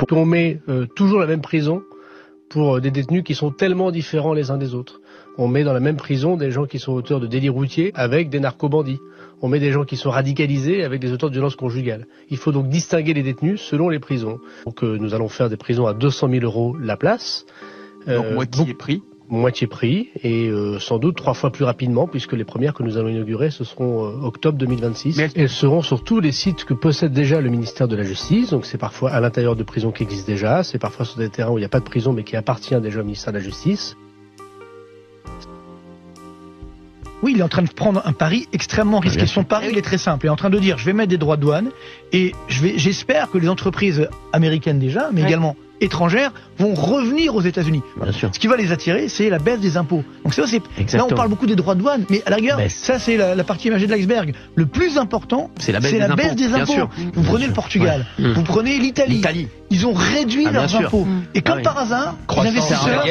qu'on met toujours la même prison pour des détenus qui sont tellement différents les uns des autres. On met dans la même prison des gens qui sont auteurs de délits routiers avec des narcobandits. On met des gens qui sont radicalisés avec des auteurs de violences conjugales. Il faut donc distinguer les détenus selon les prisons. Donc nous allons faire des prisons à 200 000 € la place. Donc moitié prix. Moitié prix et sans doute 3 fois plus rapidement puisque les premières que nous allons inaugurer ce seront octobre 2026. Elles seront sur tous les sites que possède déjà le ministère de la Justice, donc c'est parfois à l'intérieur de prisons qui existent déjà, c'est parfois sur des terrains où il n'y a pas de prison mais qui appartient déjà au ministère de la Justice. Oui, il est en train de prendre un pari extrêmement risqué. Son pari, il est très simple. Il est en train de dire, je vais mettre des droits de douane et j'espère que les entreprises américaines déjà, mais également étrangères, vont revenir aux États-Unis. Ce qui va les attirer, c'est la baisse des impôts. Donc c'est là, on parle beaucoup des droits de douane, mais à la rigueur, ça c'est la partie imagée de l'iceberg. Le plus important, c'est la baisse des impôts. Vous prenez le Portugal, vous prenez l'Italie. Ils ont réduit leurs impôts. Et comme par hasard, les investisseurs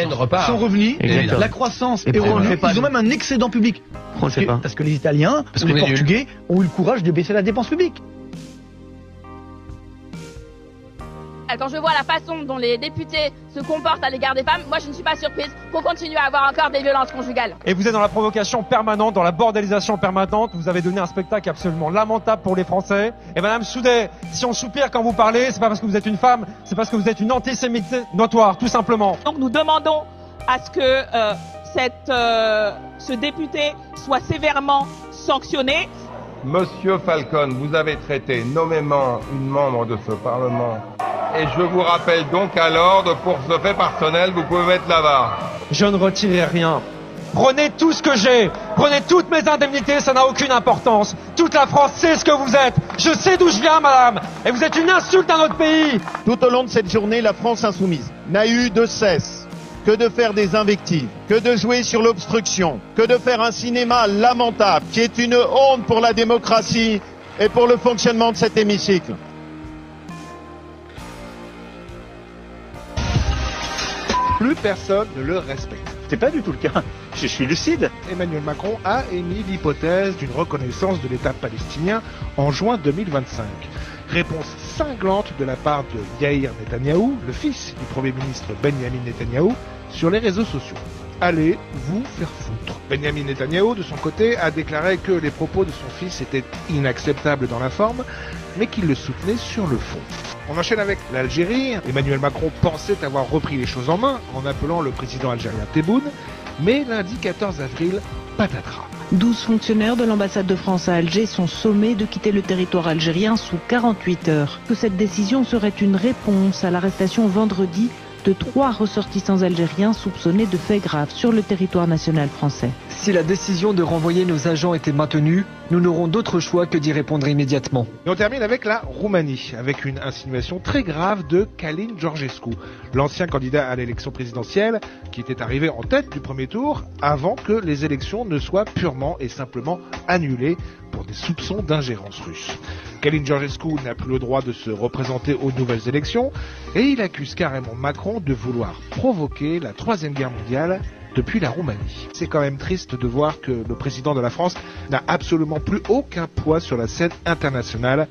sont revenus, la croissance est revenue, ils ont même un excédent public. Parce que les Italiens, les Portugais ont eu le courage de baisser la dépense publique. Quand je vois la façon dont les députés se comportent à l'égard des femmes, moi je ne suis pas surprise qu'on continue à avoir encore des violences conjugales. Et vous êtes dans la provocation permanente, dans la bordélisation permanente. Vous avez donné un spectacle absolument lamentable pour les Français. Et Madame Soudet, si on soupire quand vous parlez, c'est pas parce que vous êtes une femme, c'est parce que vous êtes une antisémite notoire, tout simplement. Donc nous demandons à ce que ce député soit sévèrement sanctionné. Monsieur Falcon, vous avez traité nommément une membre de ce Parlement. Et je vous rappelle donc à l'ordre, pour ce fait personnel, vous pouvez mettre là-bas. Je ne retirerai rien. Prenez tout ce que j'ai. Prenez toutes mes indemnités, ça n'a aucune importance. Toute la France sait ce que vous êtes. Je sais d'où je viens, madame. Et vous êtes une insulte à notre pays. Tout au long de cette journée, la France insoumise n'a eu de cesse que de faire des invectives, que de jouer sur l'obstruction, que de faire un cinéma lamentable, qui est une honte pour la démocratie et pour le fonctionnement de cet hémicycle. Plus personne ne le respecte. C'est pas du tout le cas. Je suis lucide. Emmanuel Macron a émis l'hypothèse d'une reconnaissance de l'État palestinien en juin 2025. Réponse cinglante de la part de Yair Netanyahou, le fils du Premier ministre Benjamin Netanyahou, sur les réseaux sociaux. Allez vous faire foutre. Benjamin Netanyahou, de son côté, a déclaré que les propos de son fils étaient inacceptables dans la forme, mais qu'il le soutenait sur le fond. On enchaîne avec l'Algérie. Emmanuel Macron pensait avoir repris les choses en main en appelant le président algérien Tebboune, mais lundi 14 avril, patatras. 12 fonctionnaires de l'ambassade de France à Alger sont sommés de quitter le territoire algérien sous 48 heures. Que cette décision serait une réponse à l'arrestation vendredi de 3 ressortissants algériens soupçonnés de faits graves sur le territoire national français. Si la décision de renvoyer nos agents était maintenue, nous n'aurons d'autre choix que d'y répondre immédiatement. Et on termine avec la Roumanie, avec une insinuation très grave de Călin Georgescu, l'ancien candidat à l'élection présidentielle qui était arrivé en tête du premier tour avant que les élections ne soient purement et simplement annulées pour des soupçons d'ingérence russe. Călin Georgescu n'a plus le droit de se représenter aux nouvelles élections et il accuse carrément Macron de vouloir provoquer la Troisième Guerre mondiale depuis la Roumanie. C'est quand même triste de voir que le président de la France n'a absolument plus aucun poids sur la scène internationale.